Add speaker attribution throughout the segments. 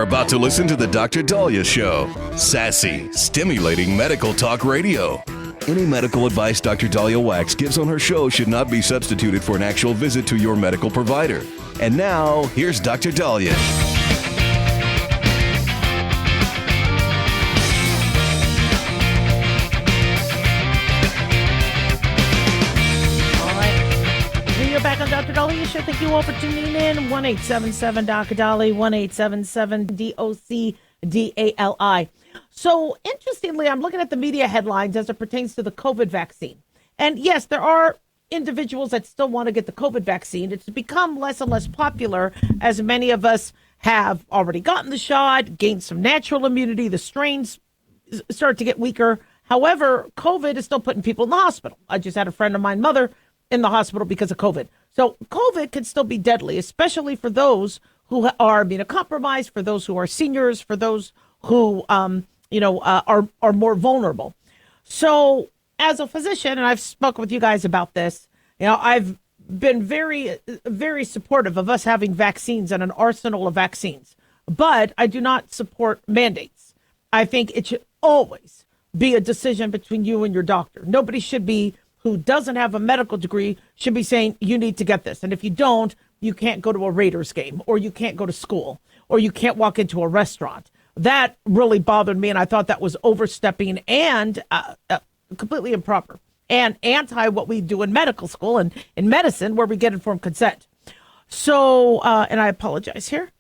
Speaker 1: about to listen to the Dr. Daliah Show. Sassy, stimulating medical talk radio. Any medical advice Dr. Daliah Wax gives on her show should not be substituted for an actual visit to your medical provider. And now, here's Dr. Daliah.
Speaker 2: Back on Dr. Daliah Show. Thank you all for tuning in. 1-877-Dr. 1-877-DOC-DALI. So, interestingly, I'm looking at the media headlines as it pertains to the COVID vaccine. And yes, there are individuals that still want to get the COVID vaccine. It's become less and less popular as many of us have already gotten the shot, gained some natural immunity. The strains start to get weaker. However, COVID is still putting people in the hospital. I just had a friend of mine, mother, in the hospital because of COVID. So COVID can still be deadly, especially for those who are immunocompromised, for those who are seniors, for those who, are more vulnerable. So as a physician, and I've spoken with you guys about this, I've been very, very supportive of us having vaccines and an arsenal of vaccines, but I do not support mandates. I think it should always be a decision between you and your doctor. Nobody should be who doesn't have a medical degree should be saying, you need to get this. And if you don't, you can't go to a Raiders game, or you can't go to school, or you can't walk into a restaurant. That really bothered me, and I thought that was overstepping and completely improper and anti what we do in medical school and in medicine, where we get informed consent. So, and I apologize here.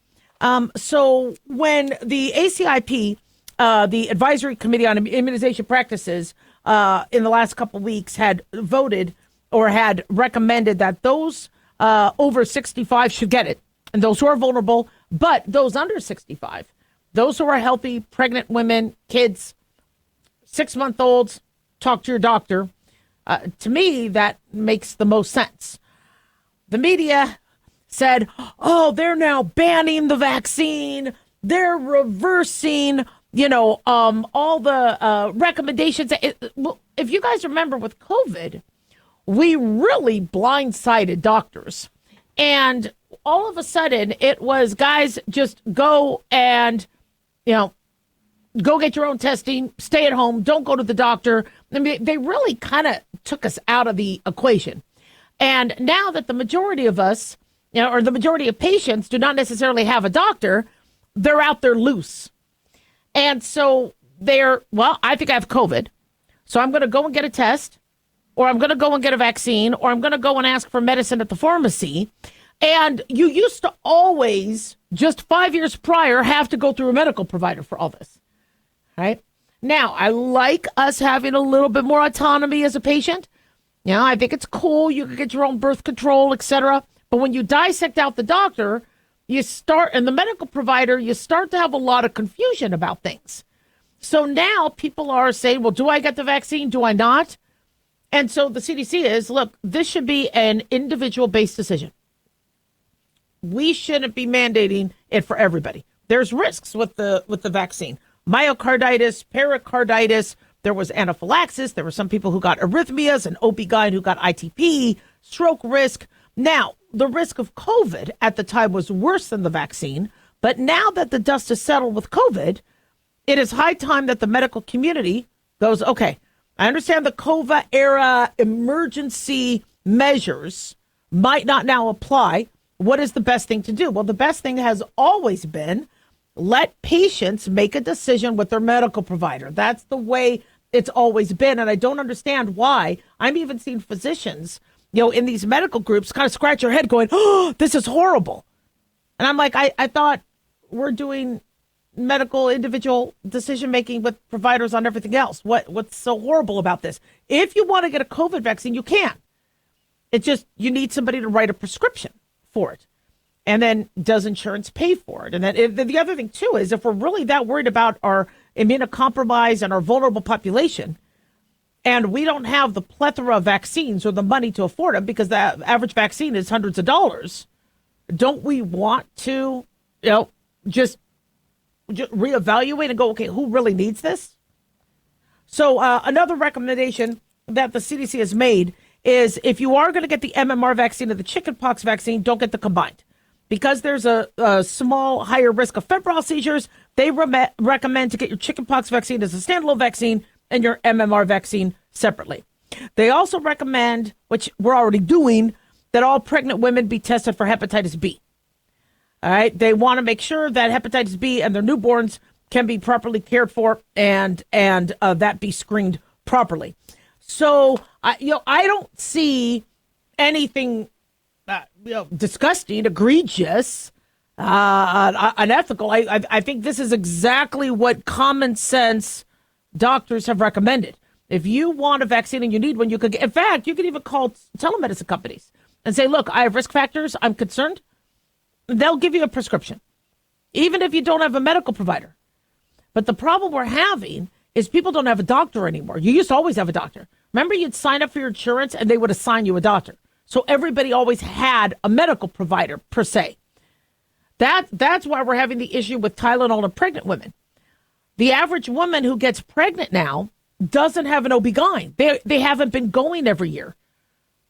Speaker 2: So when the ACIP, the Advisory Committee on Immunization Practices, in the last couple of weeks had voted or had recommended that those over 65 should get it, and those who are vulnerable, but those under 65, those who are healthy, pregnant women, kids, 6-month-olds, talk to your doctor. To me, that makes the most sense. The media said, oh, they're now banning the vaccine. They're reversing all the recommendations. If you guys remember with COVID, we really blindsided doctors. And all of a sudden it was, guys, just go and, go get your own testing, stay at home, don't go to the doctor. I mean, they really kind of took us out of the equation. And now that the majority of us, or the majority of patients do not necessarily have a doctor, they're out there loose. And so I think I have COVID, so I'm going to go and get a test, or I'm going to go and get a vaccine, or I'm going to go and ask for medicine at the pharmacy. And you used to always, just 5 years prior, have to go through a medical provider for all this, right? Now, I like us having a little bit more autonomy as a patient. I think it's cool. You can get your own birth control, etc. But when you dissect out the doctor, and the medical provider, you start to have a lot of confusion about things. So now people are saying, well, do I get the vaccine? Do I not? And so the CDC is, look, this should be an individual-based decision. We shouldn't be mandating it for everybody. There's risks with the vaccine. Myocarditis, pericarditis, there was anaphylaxis. There were some people who got arrhythmias, an OB-GYN who got ITP, stroke risk. Now, the risk of COVID at the time was worse than the vaccine, but now that the dust has settled with COVID, it is high time that the medical community goes, okay, I understand the COVID era emergency measures might not now apply. What is the best thing to do? Well, the best thing has always been let patients make a decision with their medical provider. That's the way it's always been, and I don't understand why. I'm even seeing physicians in these medical groups kind of scratch your head going, oh, this is horrible. And I'm like, I thought we're doing medical individual decision-making with providers on everything else. What's so horrible about this? If you want to get a COVID vaccine, you can. It's just you need somebody to write a prescription for it. And then does insurance pay for it? And then the other thing, too, is if we're really that worried about our immunocompromised and our vulnerable population, and we don't have the plethora of vaccines or the money to afford them because the average vaccine is hundreds of dollars, don't we want to, just reevaluate and go, okay, who really needs this? So another recommendation that the CDC has made is if you are going to get the MMR vaccine or the chickenpox vaccine, don't get the combined. because there's a small higher risk of febrile seizures, they recommend to get your chickenpox vaccine as a standalone vaccine and your MMR vaccine separately. They also recommend, which we're already doing, that all pregnant women be tested for hepatitis B. All right. They want to make sure that hepatitis B and their newborns can be properly cared for and that be screened properly. So, I don't see anything disgusting, egregious, unethical. I think this is exactly what common sense doctors have recommended. If you want a vaccine and you need one, you could. In fact, you could even call telemedicine companies and say, "Look, I have risk factors. I'm concerned." They'll give you a prescription, even if you don't have a medical provider. But the problem we're having is people don't have a doctor anymore. You used to always have a doctor. Remember, you'd sign up for your insurance and they would assign you a doctor. So everybody always had a medical provider, per se. That's why we're having the issue with Tylenol in pregnant women. The average woman who gets pregnant now doesn't have an OB-GYN. They haven't been going every year.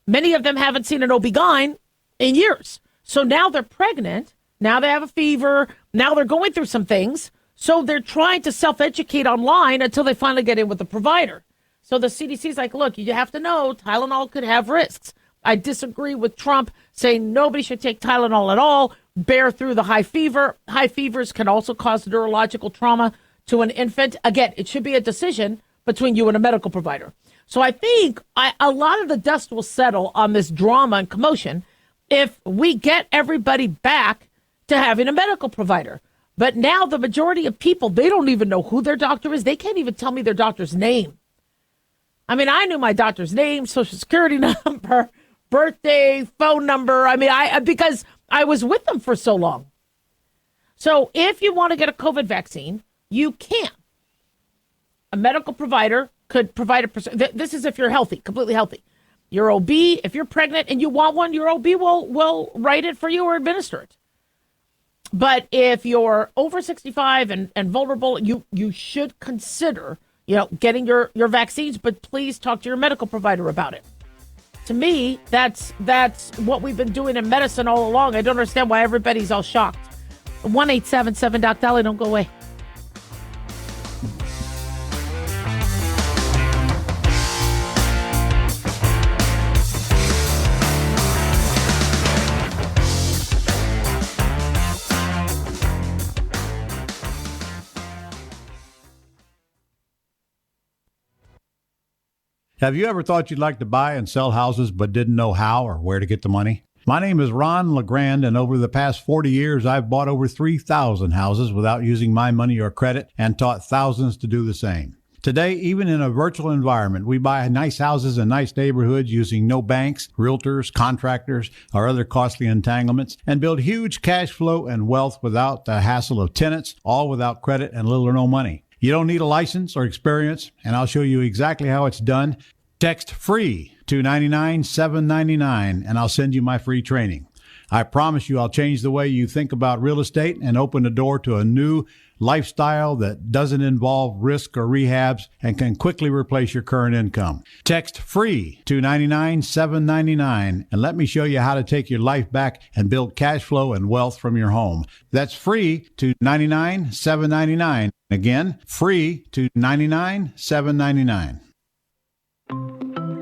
Speaker 2: Many of them haven't seen an OB-GYN in years. So now they're pregnant. Now they have a fever. Now they're going through some things. So they're trying to self-educate online until they finally get in with the provider. So the CDC's like, look, you have to know Tylenol could have risks. I disagree with Trump saying nobody should take Tylenol at all. Bear through the high fever. High fevers can also cause neurological trauma to an infant. Again, it should be a decision between you and a medical provider. So I think a lot of the dust will settle on this drama and commotion if we get everybody back to having a medical provider. But now the majority of people, they don't even know who their doctor is. They can't even tell me their doctor's name. I mean, I knew my doctor's name, social security number, birthday, phone number. I mean, because I was with them for so long. So if you want to get a COVID vaccine, you can. A medical provider could provide this is if you're healthy, completely healthy. Your OB, if you're pregnant and you want one, your OB will write it for you or administer it. But if you're over 65 and vulnerable, you should consider, getting your vaccines, but please talk to your medical provider about it. To me, that's what we've been doing in medicine all along. I don't understand why everybody's all shocked. 1-877-Doc-Daliah, don't go away.
Speaker 3: Have you ever thought you'd like to buy and sell houses but didn't know how or where to get the money? My name is Ron LeGrand, and over the past 40 years, I've bought over 3,000 houses without using my money or credit and taught thousands to do the same. Today, even in a virtual environment, we buy nice houses in nice neighborhoods using no banks, realtors, contractors, or other costly entanglements, and build huge cash flow and wealth without the hassle of tenants, all without credit and little or no money. You don't need a license or experience, and I'll show you exactly how it's done. Text FREE to 99799, and I'll send you my free training. I promise you I'll change the way you think about real estate and open the door to a new lifestyle that doesn't involve risk or rehabs and can quickly replace your current income. Text FREE to 99799, and let me show you how to take your life back and build cash flow and wealth from your home. That's FREE to 99799. Again, FREE to 99799.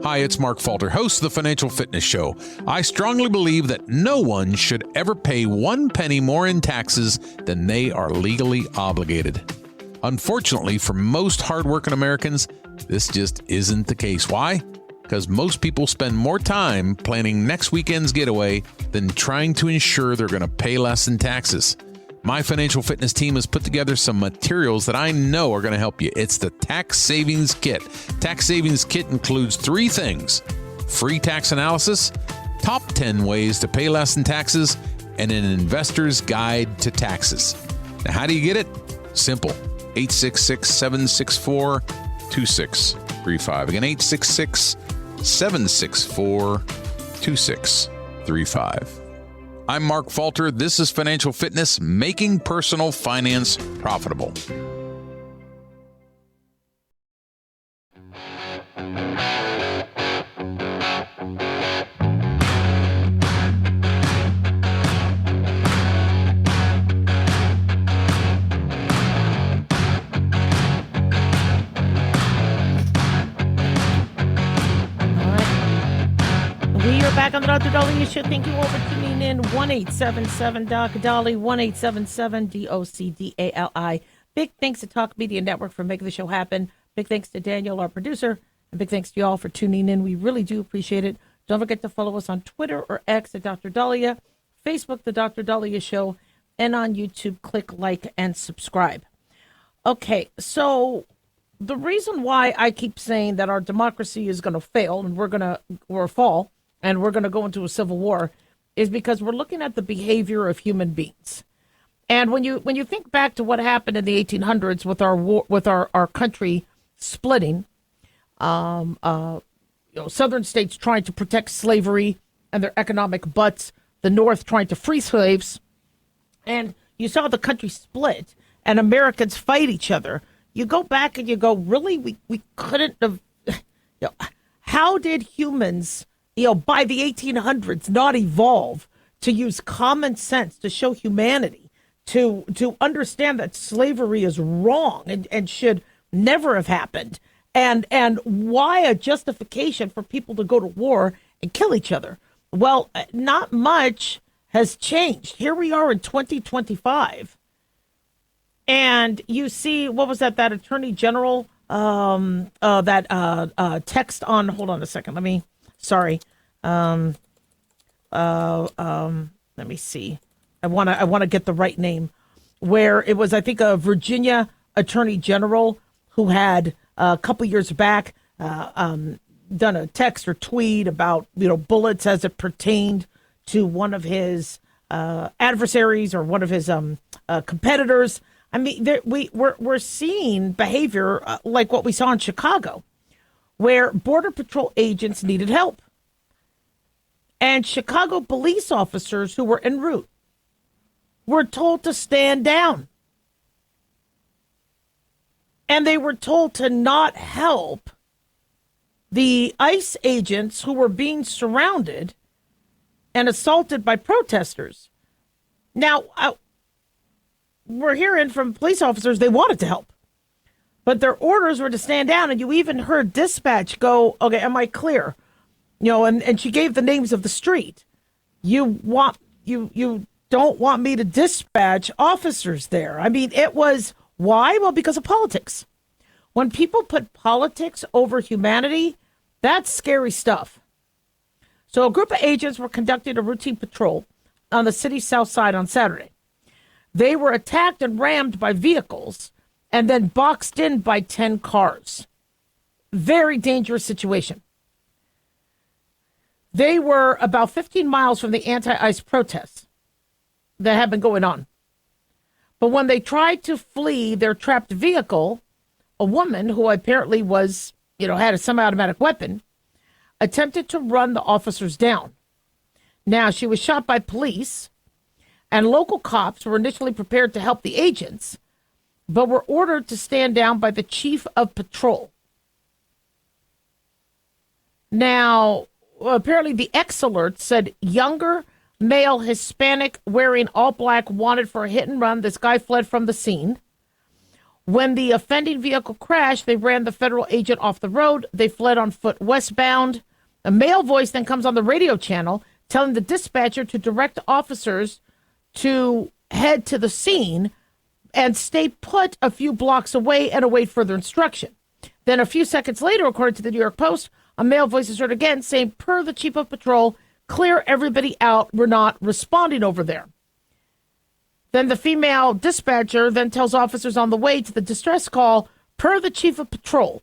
Speaker 4: Hi, it's Mark Falter, host of the Financial Fitness Show. I strongly believe that no one should ever pay 1 penny more in taxes than they are legally obligated. Unfortunately, for most hardworking Americans, this just isn't the case. Why? Because most people spend more time planning next weekend's getaway than trying to ensure they're going to pay less in taxes. My financial fitness team has put together some materials that I know are going to help you. It's the Tax Savings Kit. Tax Savings Kit includes 3 things: free tax analysis, top 10 ways to pay less in taxes, and an investor's guide to taxes. Now, how do you get it? Simple. 866-764-2635. Again, 866-764-2635. I'm Mark Falter. This is Financial Fitness, making personal finance profitable.
Speaker 2: you're back on the Dr. Daliah Show. Thank you all for tuning in. 1-877-DOC-DALI, 1-877-DOC-DALI. Big thanks to Talk Media Network for making the show happen. Big thanks to Daniel, our producer. And big thanks to you all for tuning in. We really do appreciate it. Don't forget to follow us on Twitter or X at Dr. Daliah, Facebook, The Dr. Daliah Show, and on YouTube, click like and subscribe. Okay, so the reason why I keep saying that our democracy is going to fail and we're fall and we're going to go into a civil war is because we're looking at the behavior of human beings. And when you think back to what happened in the 1800s with our war, with our country splitting, southern states trying to protect slavery and their economic butts, the North trying to free slaves, and you saw the country split and Americans fight each other. You go back and you go, really, we couldn't have, how did humans, by the 1800s not evolve to use common sense, to show humanity, to understand that slavery is wrong and should never have happened? And why a justification for people to go to war and kill each other? Well, not much has changed. Here we are in 2025. And you see, what was that Attorney General, text on, hold on a second, let me see. I want to get the right name, where it was, I think, a Virginia Attorney General who had a couple years back done a text or tweet about, bullets as it pertained to one of his adversaries or one of his competitors. I mean, we're seeing behavior like what we saw in Chicago, where Border Patrol agents needed help. And Chicago police officers who were en route were told to stand down. And they were told to not help the ICE agents who were being surrounded and assaulted by protesters. Now, we're hearing from police officers they wanted to help, but their orders were to stand down. And you even heard dispatch go, okay, am I clear? And she gave the names of the street. You don't want me to dispatch officers there. I mean, it was, why? Well, because of politics. When people put politics over humanity, that's scary stuff. So a group of agents were conducting a routine patrol on the city's south side on Saturday. They were attacked and rammed by vehicles and then boxed in by 10 cars. Very dangerous situation. They were about 15 miles from the anti-ICE protests that had been going on. But when they tried to flee their trapped vehicle, a woman who apparently was, had a semi-automatic weapon, attempted to run the officers down. Now, she was shot by police, and local cops were initially prepared to help the agents, but were ordered to stand down by the chief of patrol. Now, apparently the X alert said younger male Hispanic wearing all black wanted for a hit and run. This guy fled from the scene. When the offending vehicle crashed, they ran the federal agent off the road. They fled on foot westbound. A male voice then comes on the radio channel telling the dispatcher to direct officers to head to the scene and stay put a few blocks away and await further instruction. Then a few seconds later, according to the New York Post, a male voice is heard again saying, per the chief of patrol, clear everybody out. We're not responding over there. Then the female dispatcher then tells officers on the way to the distress call, per the chief of patrol,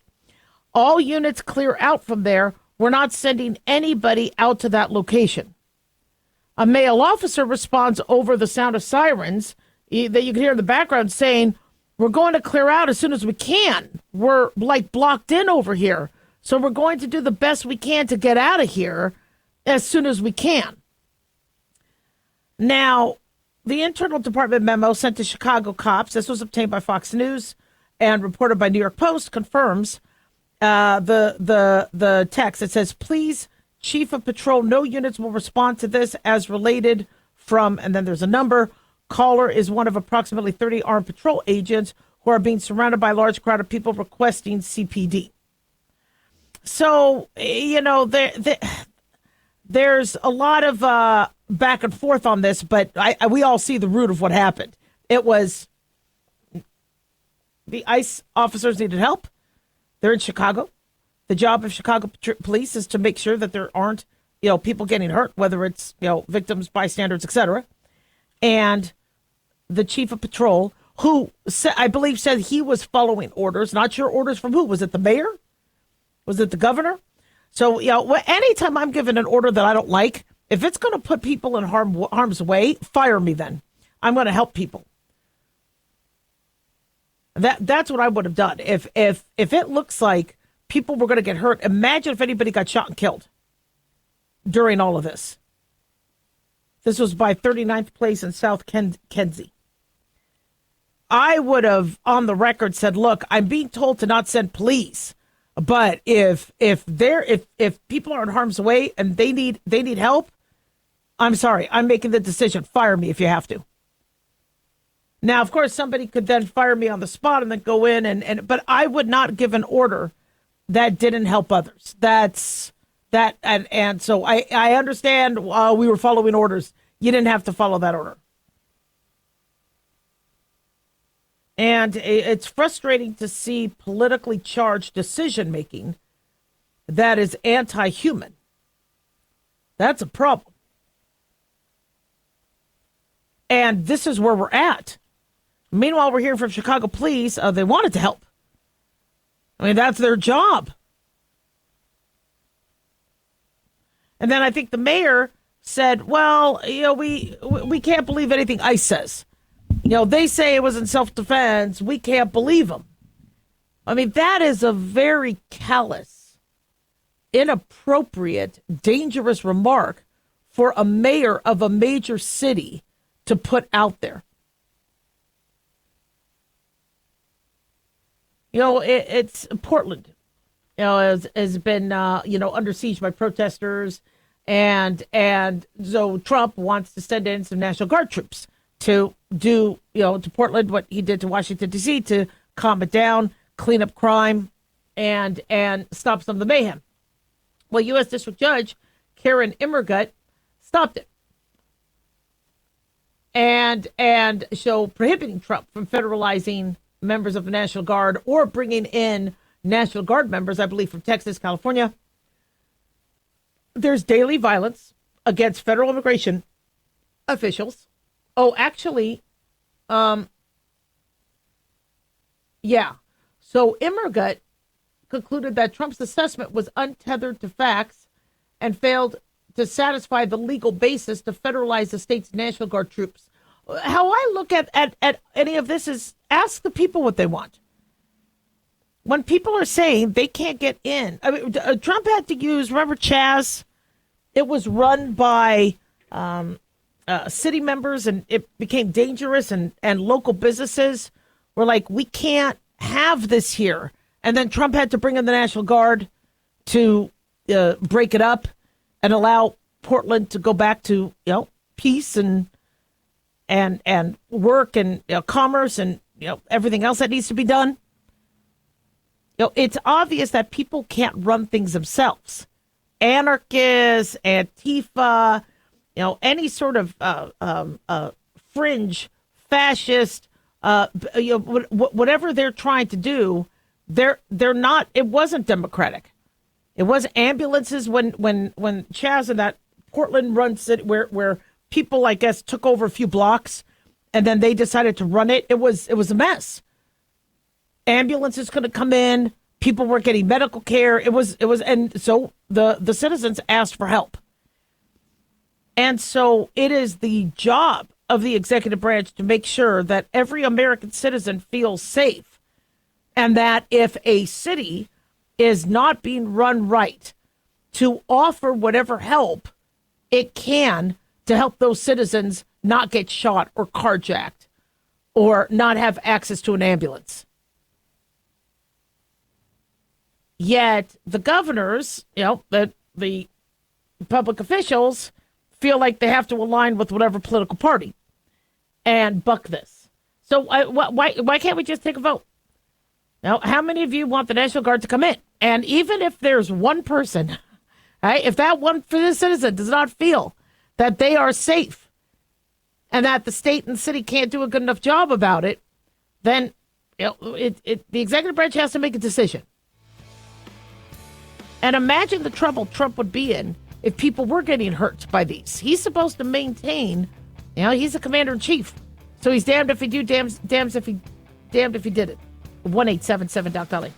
Speaker 2: all units clear out from there. We're not sending anybody out to that location. A male officer responds over the sound of sirens that you can hear in the background saying, we're going to clear out as soon as we can. We're blocked in over here. So we're going to do the best we can to get out of here as soon as we can. Now, the internal department memo sent to Chicago cops, this was obtained by Fox News and reported by New York Post, confirms the text. It says, please, Chief of Patrol, no units will respond to this as related from, and then there's a number. Caller is one of approximately 30 armed patrol agents who are being surrounded by a large crowd of people requesting CPD. So, there's a lot of back and forth on this, but we all see the root of what happened. It was the ICE officers needed help. They're in Chicago. The job of Chicago police is to make sure that there aren't, people getting hurt, whether it's, victims, bystanders, etc. And the chief of patrol, who I believe said he was following orders, not sure orders from who. Was it the mayor? Was it the governor? So, anytime I'm given an order that I don't like, if it's going to put people in harm's way, fire me then. I'm going to help people. That's what I would have done. If it looks like people were going to get hurt, imagine if anybody got shot and killed during all of this. This was by 39th Place in South Kenzie. I would have, on the record, said, look, I'm being told to not send police. But if people are in harm's way and they need help, I'm sorry, I'm making the decision. Fire me if you have to. Now, of course, somebody could then fire me on the spot and then go in but I would not give an order that didn't help others. And so I understand we were following orders. You didn't have to follow that order. And it's frustrating to see politically charged decision-making that is anti-human. That's a problem. And this is where we're at. Meanwhile, we're hearing from Chicago police, they wanted to help. I mean, that's their job. And then I think the mayor said, well, we can't believe anything ICE says. They say it was in self-defense. We can't believe them. I mean, that is a very callous, inappropriate, dangerous remark for a mayor of a major city to put out there. It's Portland, has been, under siege by protesters. And so Trump wants to send in some National Guard troops to do, to Portland what he did to Washington, D.C., to calm it down, clean up crime, and stop some of the mayhem. Well, U.S. District Judge Karen Immergut stopped it. And so prohibiting Trump from federalizing members of the National Guard or bringing in National Guard members, I believe, from Texas, California. There's daily violence against federal immigration officials. Oh, actually, yeah. So Immergut concluded that Trump's assessment was untethered to facts and failed to satisfy the legal basis to federalize the state's National Guard troops. How I look at any of this is ask the people what they want. When people are saying they can't get in, I mean, Trump had to use, remember Chaz? It was run by city members, and it became dangerous, and local businesses were like, we can't have this here. And then Trump had to bring in the National Guard to break it up and allow Portland to go back to, peace and work and commerce and everything else that needs to be done. It's obvious that people can't run things themselves. Anarchists, Antifa, any sort of fringe fascist, whatever they're trying to do, they're not. It wasn't democratic. It was ambulances when Chaz and that Portland run city where people, I guess, took over a few blocks, and then they decided to run it. It was a mess. Ambulances couldn't come in. People weren't getting medical care. It was, and so the citizens asked for help. And so it is the job of the executive branch to make sure that every American citizen feels safe, and that if a city is not being run right, to offer whatever help it can to help those citizens not get shot or carjacked or not have access to an ambulance. Yet the governors, the public officials feel like they have to align with whatever political party and buck this. So why can't we just take a vote? Now, how many of you want the National Guard to come in? And even if there's one person Right? If that one citizen does not feel that they are safe and that the state and city can't do a good enough job about it, then the executive branch has to make a decision. And imagine the trouble Trump would be in if people were getting hurt by these. He's supposed to maintain, he's the commander in chief. So he's damned if he do, damned if he did it. 1-877 Doc Daliah.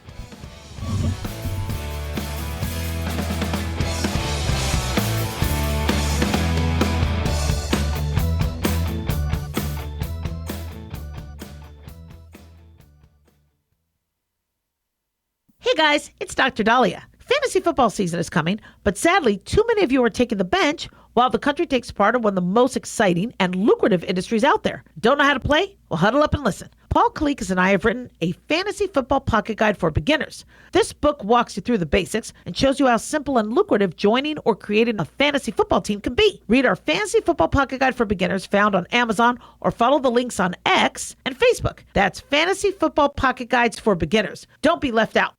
Speaker 2: Hey guys, it's Dr. Daliah. Fantasy football season is coming, but sadly, too many of you are taking the bench while the country takes part in one of the most exciting and lucrative industries out there. Don't know how to play? Well, huddle up and listen. Paul Kalikas and I have written a fantasy football pocket guide for beginners. This book walks you through the basics and shows you how simple and lucrative joining or creating a fantasy football team can be. Read our fantasy football pocket guide for beginners found on Amazon or follow the links on X and Facebook. That's Fantasy Football Pocket Guides for Beginners. Don't be left out.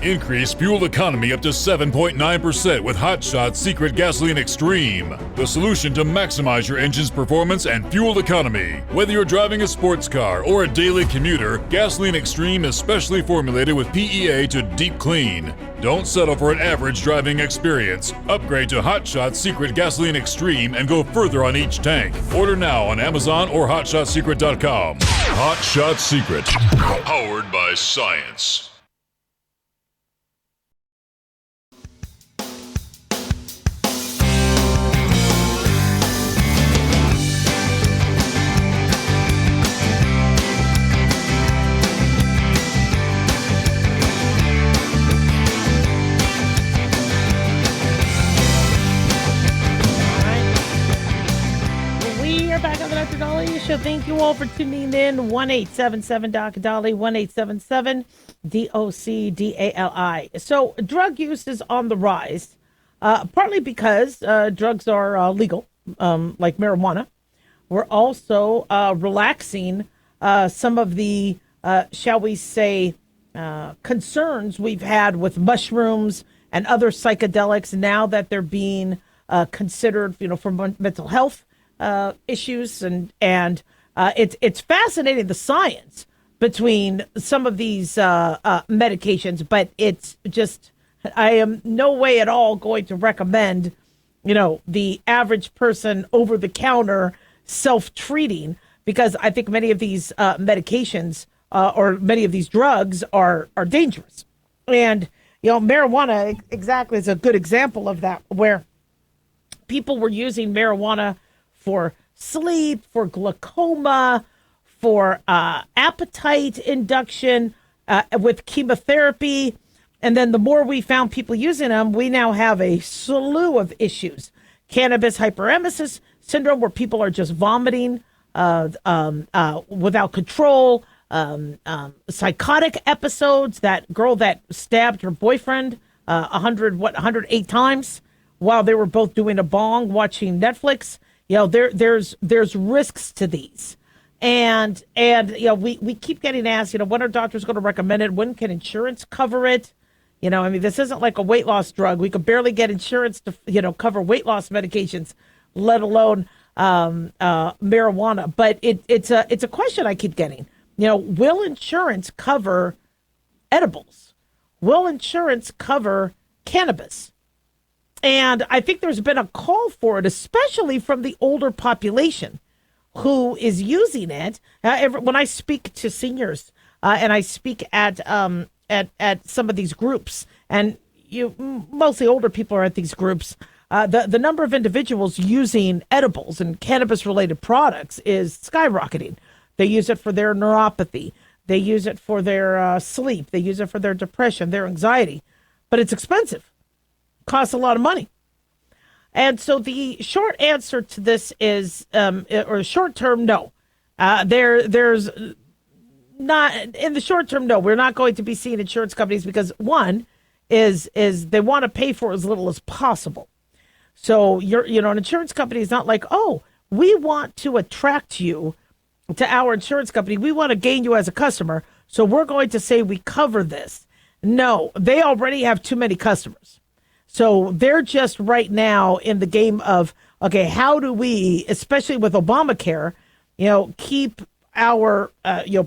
Speaker 5: Increase fuel economy up to 7.9% with Hot Shot Secret Gasoline Extreme, the solution to maximize your engine's performance and fuel economy. Whether you're driving a sports car or a daily commuter, Gasoline Extreme is specially formulated with PEA to deep clean. Don't settle for an average driving experience. Upgrade to Hot Shot Secret Gasoline Extreme and go further on each tank. Order now on Amazon or HotShotSecret.com. Hot Shot Secret, powered by science.
Speaker 2: Show. Thank you all for tuning in. 1-877 Doc Dali, 1-877 DOCDALI. So drug use is on the rise, partly because drugs are legal, like marijuana. We're also relaxing some of the, shall we say, concerns we've had with mushrooms and other psychedelics now that they're being considered, for mental health issues, and it's fascinating, the science between some of these medications, but it's just, I am no way at all going to recommend, the average person over the counter self-treating, because I think many of these medications or many of these drugs are dangerous. And, marijuana exactly is a good example of that, where people were using marijuana for sleep, for glaucoma, for appetite induction, with chemotherapy. And then the more we found people using them, we now have a slew of issues. Cannabis hyperemesis syndrome, where people are just vomiting without control, psychotic episodes, that girl that stabbed her boyfriend 108 times while they were both doing a bong watching Netflix. There's risks to these. And we keep getting asked, when are doctors going to recommend it? When can insurance cover it? This isn't like a weight loss drug. We could barely get insurance to, cover weight loss medications, let alone marijuana. But it's a question I keep getting. Will insurance cover edibles? Will insurance cover cannabis? And I think there's been a call for it, especially from the older population who is using it. When I speak to seniors and I speak at some of these groups, and mostly older people are at these groups, the number of individuals using edibles and cannabis-related products is skyrocketing. They use it for their neuropathy. They use it for their sleep. They use it for their depression, their anxiety. But it's expensive. Costs a lot of money. And so the short answer to this is, or short term, no. There's not, in the short term, no. We're not going to be seeing insurance companies because, one, is they want to pay for as little as possible. So an insurance company is not like, oh, we want to attract you to our insurance company. We want to gain you as a customer, so we're going to say we cover this. No, they already have too many customers. So they're just right now in the game of, okay, how do we, especially with Obamacare, keep our,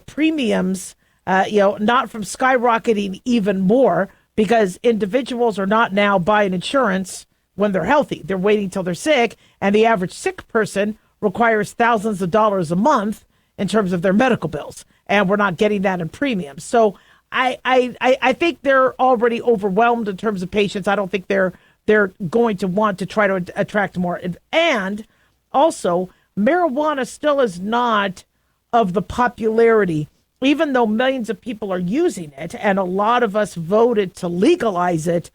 Speaker 2: premiums, not from skyrocketing even more, because individuals are not now buying insurance when they're healthy. They're waiting till they're sick, and the average sick person requires thousands of dollars a month in terms of their medical bills, and we're not getting that in premiums. So I think they're already overwhelmed in terms of patients. I don't think they're going to want to try to attract more. And also, marijuana still is not of the popularity, even though millions of people are using it, and a lot of us voted to legalize it.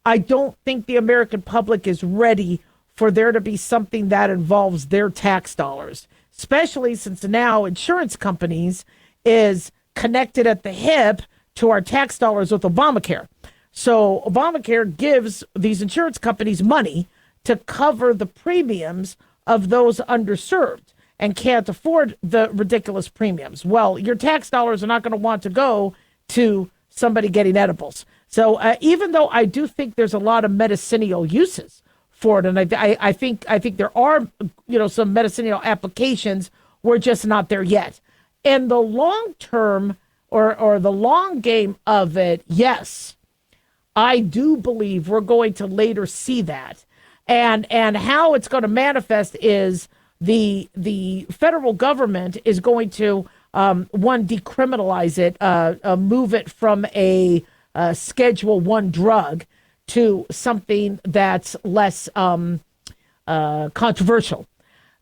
Speaker 2: I don't think the American public is ready for there to be something that involves their tax dollars, especially since now insurance companies is connected at the hip to our tax dollars with Obamacare. So Obamacare gives these insurance companies money to cover the premiums of those underserved and can't afford the ridiculous premiums. Well, your tax dollars are not going to want to go to somebody getting edibles. So even though I do think there's a lot of medicinal uses for it, and I think there are some medicinal applications, we're just not there yet. In the long term or the long game of it, yes, I do believe we're going to later see that. And how it's going to manifest is the federal government is going to decriminalize it, move it from a Schedule 1 drug to something that's less controversial.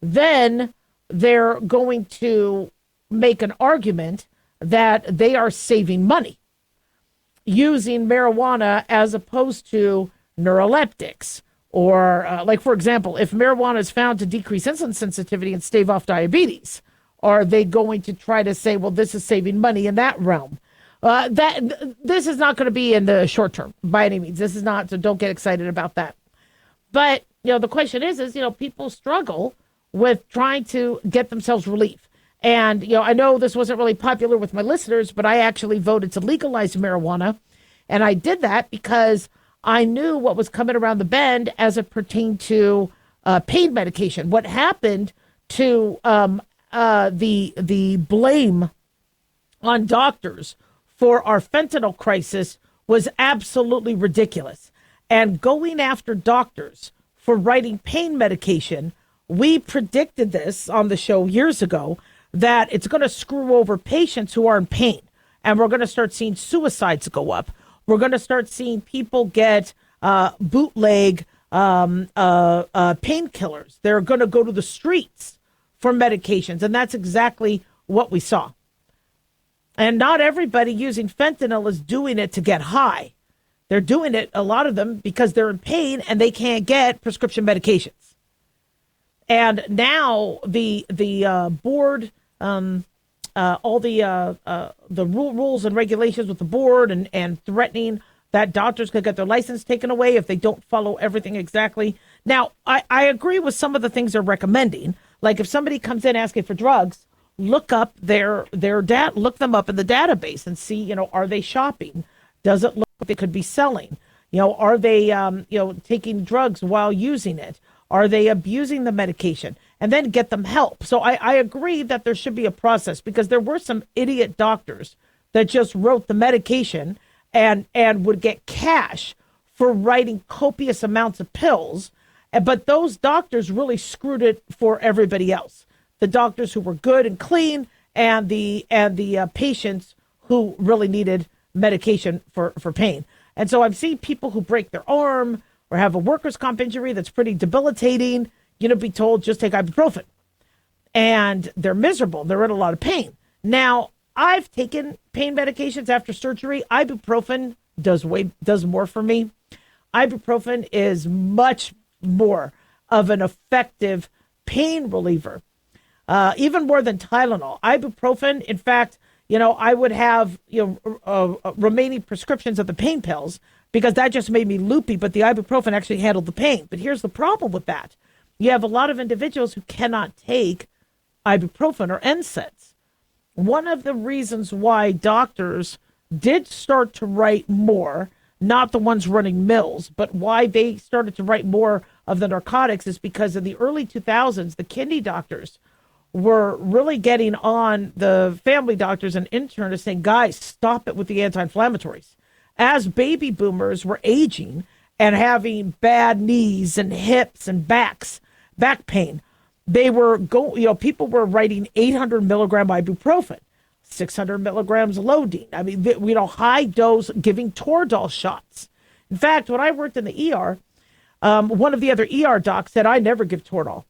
Speaker 2: Then they're going to make an argument that they are saving money using marijuana as opposed to neuroleptics. Or like, for example, if marijuana is found to decrease insulin sensitivity and stave off diabetes, are they going to try to say, well, this is saving money in that realm? This is not going to be in the short term by any means. This is not, so don't get excited about that. But, the question is, people struggle with trying to get themselves relief. And, I know this wasn't really popular with my listeners, but I actually voted to legalize marijuana. And I did that because I knew what was coming around the bend as it pertained to pain medication. What happened to the blame on doctors for our fentanyl crisis was absolutely ridiculous. And going after doctors for writing pain medication, we predicted this on the show years ago, that it's going to screw over patients who are in pain. And we're going to start seeing suicides go up. We're going to start seeing people get bootleg painkillers. They're going to go to the streets for medications. And that's exactly what we saw. And not everybody using fentanyl is doing it to get high. They're doing it, a lot of them, because they're in pain and they can't get prescription medications. And now the board, all the rules and regulations with the board and threatening that doctors could get their license taken away if they don't follow everything exactly. Now, I agree with some of the things they're recommending. Like if somebody comes in asking for drugs, look up look them up in the database and see, are they shopping? Does it look like they could be selling? Are they, taking drugs while using it? Are they abusing the medication? And then get them help. So I agree that there should be a process, because there were some idiot doctors that just wrote the medication and would get cash for writing copious amounts of pills. But those doctors really screwed it for everybody else. The doctors who were good and clean, and the patients who really needed medication for pain. And so I've seen people who break their arm or have a workers' comp injury that's pretty debilitating, be told, just take ibuprofen. And they're miserable. They're in a lot of pain. Now, I've taken pain medications after surgery. Ibuprofen does more for me. Ibuprofen is much more of an effective pain reliever, even more than Tylenol. Ibuprofen, in fact, I would have remaining prescriptions of the pain pills, because that just made me loopy, but the ibuprofen actually handled the pain. But here's the problem with that. You have a lot of individuals who cannot take ibuprofen or NSAIDs. One of the reasons why doctors did start to write more, not the ones running mills. But why they started to write more of the narcotics is because in the early 2000s, the kidney doctors were really getting on the family doctors and internists saying, guys, stop it with the anti-inflammatories. As baby boomers were aging and having bad knees and hips and back pain, they were people were writing 800 milligram ibuprofen, 600 milligrams Lodine. I mean, high dose giving Toradol shots. In fact, when I worked in the ER, one of the other ER docs said, I never give Toradol.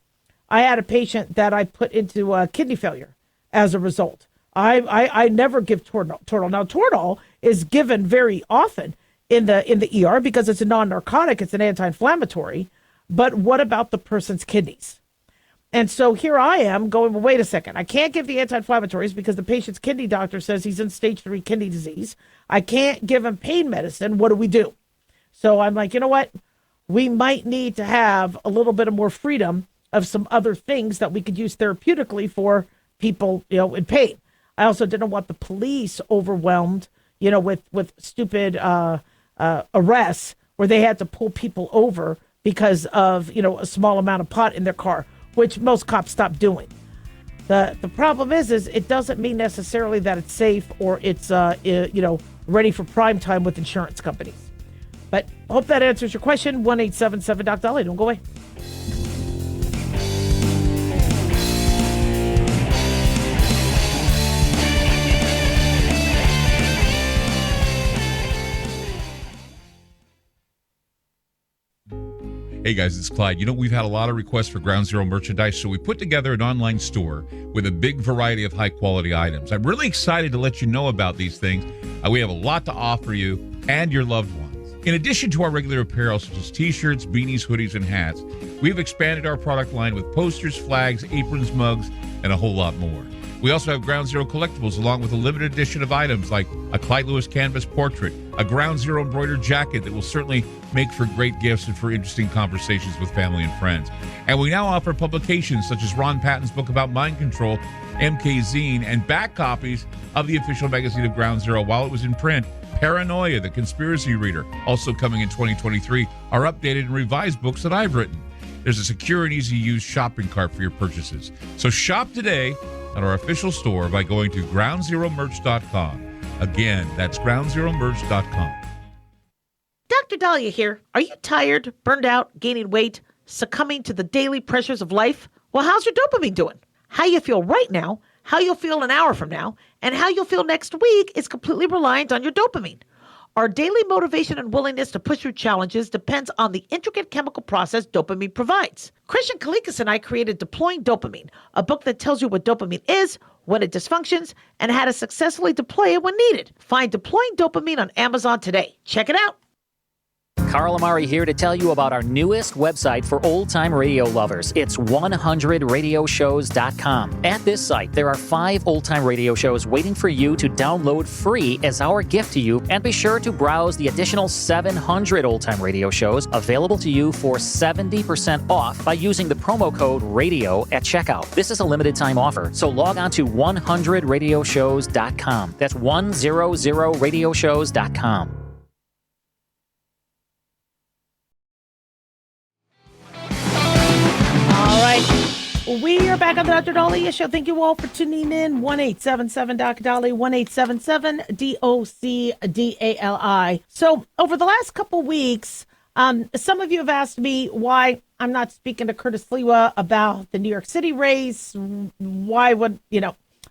Speaker 2: I had a patient that I put into kidney failure as a result. I never give Toradol. Now, Toradol is given very often in the ER because it's a non-narcotic, it's an anti-inflammatory. But what about the person's kidneys? And so here I am going, well, wait a second. I can't give the anti-inflammatories because the patient's kidney doctor says he's in stage 3 kidney disease. I can't give him pain medicine. What do we do? So I'm like, you know what? We might need to have a little bit of more freedom of some other things that we could use therapeutically for people, in pain. I also didn't want the police overwhelmed, with stupid arrests where they had to pull people over because of, a small amount of pot in their car, which most cops stopped doing. The problem is it doesn't mean necessarily that it's safe or it's, ready for prime time with insurance companies. But I hope that answers your question. 1-877-DOC-DALIAH. Don't go away.
Speaker 6: Hey guys, it's Clyde. We've had a lot of requests for Ground Zero merchandise, so we put together an online store with a big variety of high-quality items. I'm really excited to let you know about these things. We have a lot to offer you and your loved ones. In addition to our regular apparel, such as t-shirts, beanies, hoodies, and hats, we've expanded our product line with posters, flags, aprons, mugs, and a whole lot more. We also have Ground Zero collectibles along with a limited edition of items like a Clyde Lewis canvas portrait, a Ground Zero embroidered jacket that will certainly make for great gifts and for interesting conversations with family and friends. And we now offer publications such as Ron Patton's book about mind control, MK Zine, and back copies of the official magazine of Ground Zero while it was in print. Paranoia, the Conspiracy Reader, also coming in 2023, are updated and revised books that I've written. There's a secure and easy-to-use shopping cart for your purchases. So shop today at our official store by going to groundzeromerch.com. Again, that's groundzeromerch.com.
Speaker 2: Dr. Daliah here. Are you tired, burned out, gaining weight, succumbing to the daily pressures of life? Well, how's your dopamine doing? How you feel right now, how you'll feel an hour from now, and how you'll feel next week is completely reliant on your dopamine. Our daily motivation and willingness to push through challenges depends on the intricate chemical process dopamine provides. Christian Kalikas and I created Deploying Dopamine, a book that tells you what dopamine is, when it dysfunctions, and how to successfully deploy it when needed. Find Deploying Dopamine on Amazon today. Check it out.
Speaker 7: Carl Amari here to tell you about our newest website for old-time radio lovers. It's 100radioshows.com. At this site, there are 5 old-time radio shows waiting for you to download free as our gift to you, and be sure to browse the additional 700 old-time radio shows available to you for 70% off by using the promo code RADIO at checkout. This is a limited-time offer, so log on to 100radioshows.com. That's 100radioshows.com.
Speaker 2: We are back on the Dr. Daliah Show. Thank you all for tuning in. 1-877-DOC-DALIAH, 1-877-DOC-DALI. So over the last couple weeks, some of you have asked me why I'm not speaking to Curtis Sliwa about the New York City race. Why would,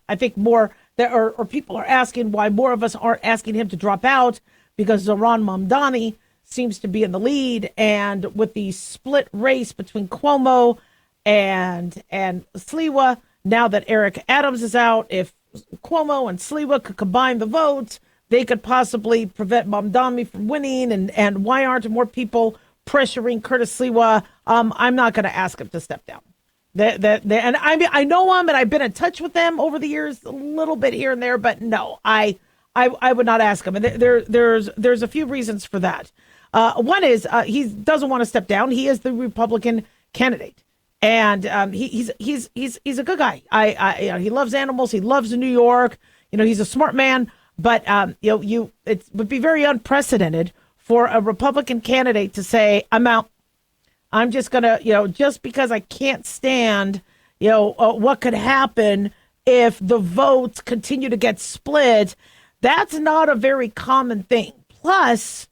Speaker 2: I think more there or people are asking why more of us aren't asking him to drop out because Zohran Mamdani seems to be in the lead. And with the split race between Cuomo and Sliwa, now that Eric Adams is out, if Cuomo and Sliwa could combine the votes, they could possibly prevent Mamdani from winning. And why aren't more people pressuring Curtis Sliwa? I'm not going to ask him to step down. And I know him, and I've been in touch with them over the years, a little bit here and there, but no, I would not ask him. And there's a few reasons for that. One is he doesn't want to step down. He is the Republican candidate. And he's a good guy. He loves animals. He loves New York. He's a smart man. But it would be very unprecedented for a Republican candidate to say, I'm out. I'm just going to, just because I can't stand, what could happen if the votes continue to get split. That's not a very common thing. Plus,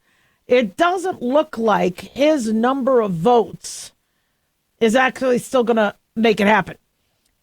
Speaker 2: it doesn't look like his number of votes is actually still going to make it happen.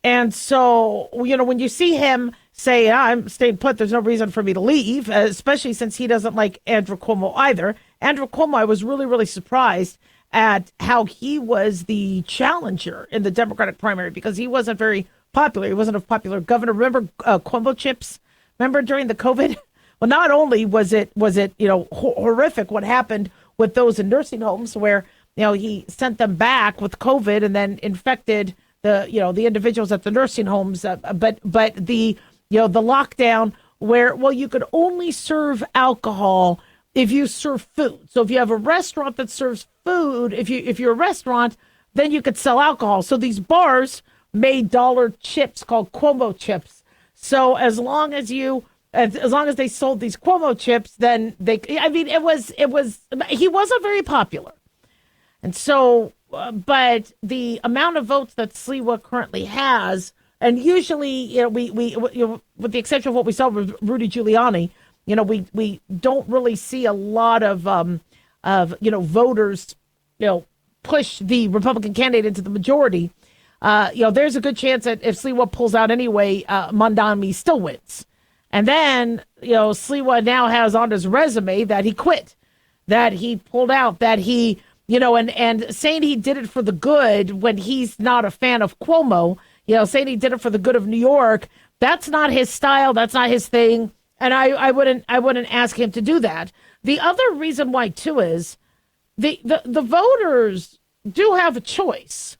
Speaker 2: And so, when you see him say, I'm staying put, there's no reason for me to leave, especially since he doesn't like Andrew Cuomo either. Andrew Cuomo, I was really, really surprised at how he was the challenger in the Democratic primary because he wasn't very popular. He wasn't a popular governor. Remember Cuomo chips? Remember during the COVID? Well, not only was it horrific what happened with those in nursing homes where he sent them back with COVID and then infected the individuals at the nursing homes, but the lockdown where you could only serve alcohol if you serve food. So if you have a restaurant that serves food, if you're a restaurant, then you could sell alcohol. So these bars made dollar chips called Cuomo chips. So as long as they sold these Cuomo chips, then he wasn't very popular. And so, but the amount of votes that Sliwa currently has, and usually, we with the exception of what we saw with Rudy Giuliani, we don't really see a lot of voters, push the Republican candidate into the majority. There's a good chance that if Sliwa pulls out anyway, Mamdani still wins. And then, Sliwa now has on his resume that he quit, that he pulled out, that he, and saying he did it for the good when he's not a fan of Cuomo, saying he did it for the good of New York, that's not his style, that's not his thing. And I wouldn't ask him to do that. The other reason why, too, is the voters do have a choice.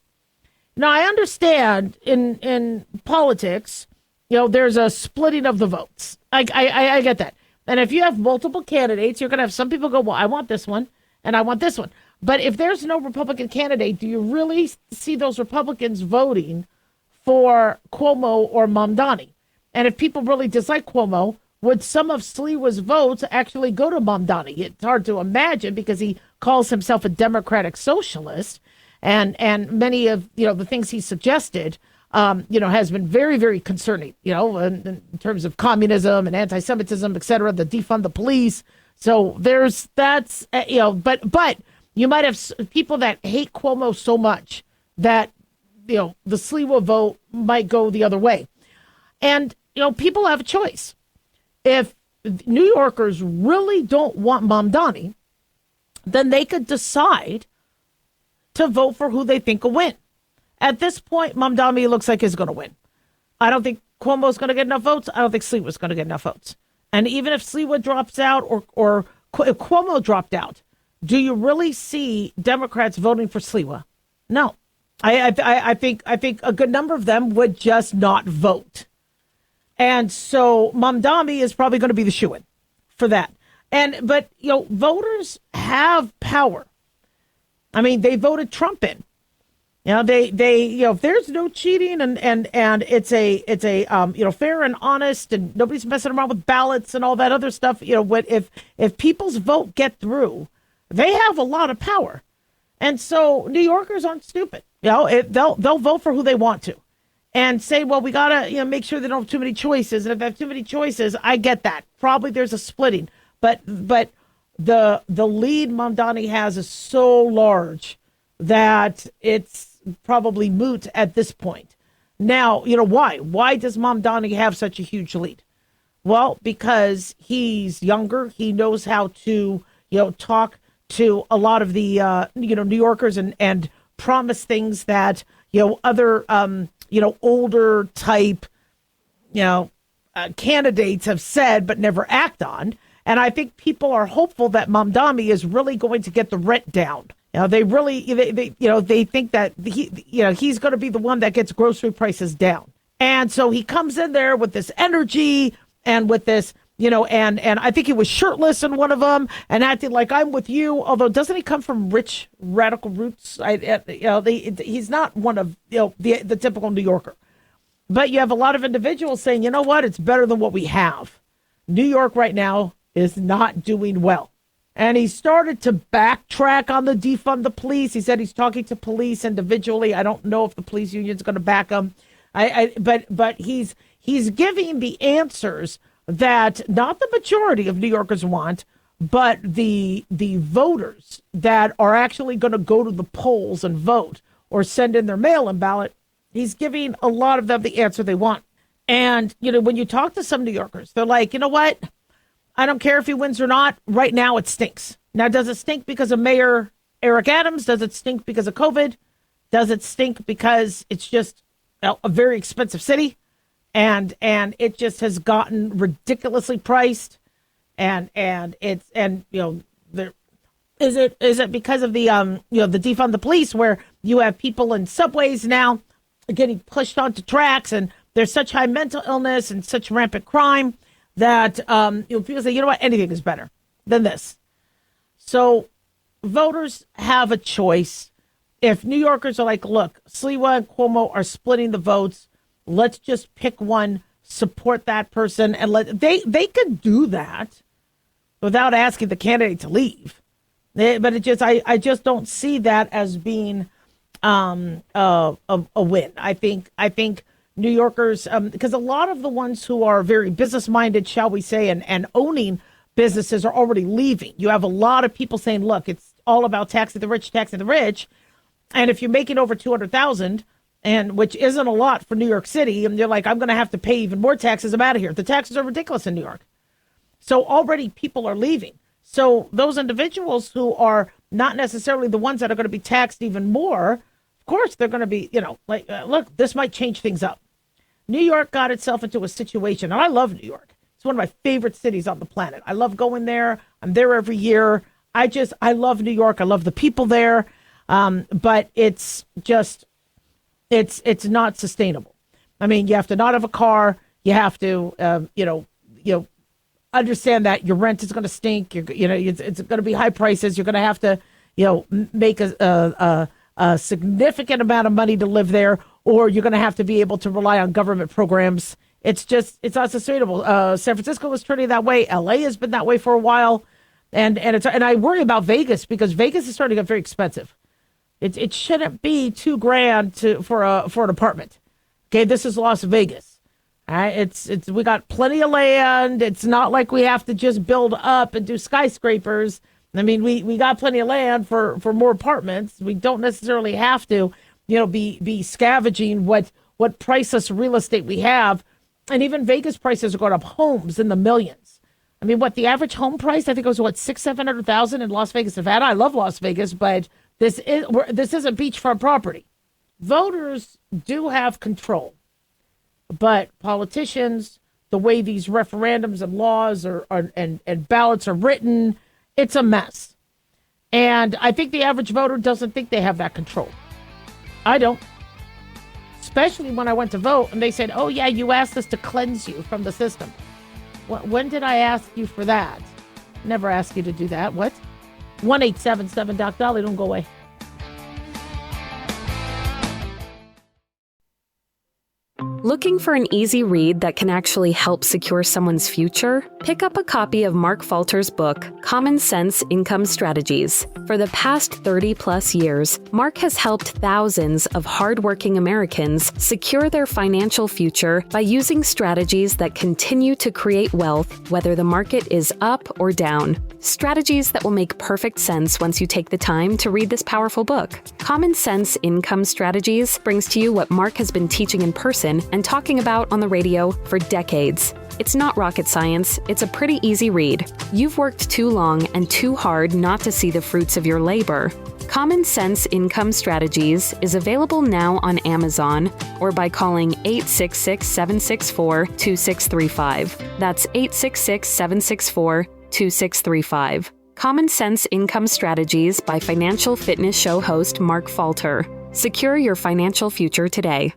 Speaker 2: Now, I understand in politics, there's a splitting of the votes. I get that. And if you have multiple candidates, you're going to have some people go, well, I want this one and I want this one. But if there's no Republican candidate, do you really see those Republicans voting for Cuomo or Mamdani? And if people really dislike Cuomo, would some of Sliwa's votes actually go to Mamdani? It's hard to imagine because he calls himself a democratic socialist. And many of, the things he suggested, has been very, very concerning, in terms of communism and anti-Semitism, et cetera, the defund the police. So but you might have people that hate Cuomo so much that, the Sliwa vote might go the other way. And, people have a choice. If New Yorkers really don't want Mamdani, then they could decide to vote for who they think will win. At this point, Mamdani looks like he's going to win. I don't think Cuomo's going to get enough votes. I don't think Sliwa's going to get enough votes. And even if Sliwa drops out or if Cuomo dropped out, do you really see Democrats voting for Sliwa? No. I think a good number of them would just not vote. And so Mamdani is probably going to be the shoo-in for that. But voters have power. I mean, they voted Trump in. They if there's no cheating and it's a fair and honest and nobody's messing around with ballots and all that other stuff, if people's vote get through, they have a lot of power. And so New Yorkers aren't stupid. They'll vote for who they want to. And say, well, we got to make sure they don't have too many choices. And if they have too many choices, I get that. Probably there's a splitting. But the lead Mamdani has is so large that it's probably moot at this point. Now, why? Why does Mamdani have such a huge lead? Well, because he's younger. He knows how to, talk to a lot of the, New Yorkers and promise things that, other, older type, candidates have said but never act on. And I think people are hopeful that Mamdani is really going to get the rent down. They think that he's going to be the one that gets grocery prices down. And so he comes in there with this energy and with this, and I think he was shirtless in one of them and acting like I'm with you. Although doesn't he come from rich radical roots? He's not one of the typical New Yorker. But you have a lot of individuals saying, you know what, it's better than what we have. New York right now is not doing well. And he started to backtrack on the defund the police. He said he's talking to police individually. I don't know if the police union's going to back him. But he's giving the answers that not the majority of New Yorkers want, but the voters that are actually going to go to the polls and vote or send in their mail-in ballot. He's giving a lot of them the answer they want. And, when you talk to some New Yorkers, they're like, you know what? I don't care if he wins or not. Right now, it stinks. Now, does it stink because of Mayor Eric Adams? Does it stink because of COVID? Does it stink because it's just a very expensive city? And it just has gotten ridiculously priced. Is it because of the the defund the police, where you have people in subways now getting pushed onto tracks, and there's such high mental illness and such rampant crime that people say, you know what, anything is better than this. So voters have a choice. If New Yorkers are like, look, Sliwa and Cuomo are splitting the votes, let's just pick one, support that person, and they could do that without asking the candidate to leave. But I just don't see that as being a win. I think New Yorkers, because a lot of the ones who are very business minded, shall we say, and owning businesses are already leaving. You have a lot of people saying, look, it's all about taxing the rich. And if you're making over $200,000, and which isn't a lot for New York City, and you're like, I'm going to have to pay even more taxes, I'm out of here. The taxes are ridiculous in New York. So already people are leaving. So those individuals who are not necessarily the ones that are going to be taxed even more, of course, they're going to be, look, this might change things up. New York got itself into a situation, and I love New York. It's one of my favorite cities on the planet. I love going there. I'm there every year. I love New York. I love the people there. But it's not sustainable. I mean, you have to not have a car. You have to, understand that your rent is going to stink. It's going to be high prices. You're going to have to, make a significant amount of money to live there, or you're going to have to be able to rely on government programs. It's not sustainable. San Francisco was turning that way. LA has been that way for a while. And I worry about Vegas, because Vegas is starting to get very expensive. It shouldn't be $2,000 for an apartment. Okay, this is Las Vegas. All right, we got plenty of land. It's not like we have to just build up and do skyscrapers. I mean, we got plenty of land for more apartments. We don't necessarily have to, be scavenging what priceless real estate we have. And even Vegas prices are going up, homes in the millions. I mean, the average home price, I think it was $600,000-700,000 in Las Vegas, Nevada. I love Las Vegas, but this isn't beachfront property. Voters do have control, but politicians, the way these referendums and laws and ballots are written, it's a mess. And I think the average voter doesn't think they have that control. I don't. Especially when I went to vote and they said, oh, yeah, you asked us to cleanse you from the system. When did I ask you for that? Never asked you to do that. What? 1-877-Doc-Dolly. Don't go away.
Speaker 8: Looking for an easy read that can actually help secure someone's future? Pick up a copy of Mark Falter's book, Common Sense Income Strategies. For the past 30-plus years, Mark has helped thousands of hardworking Americans secure their financial future by using strategies that continue to create wealth, whether the market is up or down. Strategies that will make perfect sense once you take the time to read this powerful book. Common Sense Income Strategies brings to you what Mark has been teaching in person and talking about on the radio for decades. It's not rocket science, it's a pretty easy read. You've worked too long and too hard not to see the fruits of your labor. Common Sense Income Strategies is available now on Amazon or by calling 866-764-2635. That's 866-764-2635. Common Sense Income Strategies by Financial Fitness Show host Mark Falter. Secure your financial future today.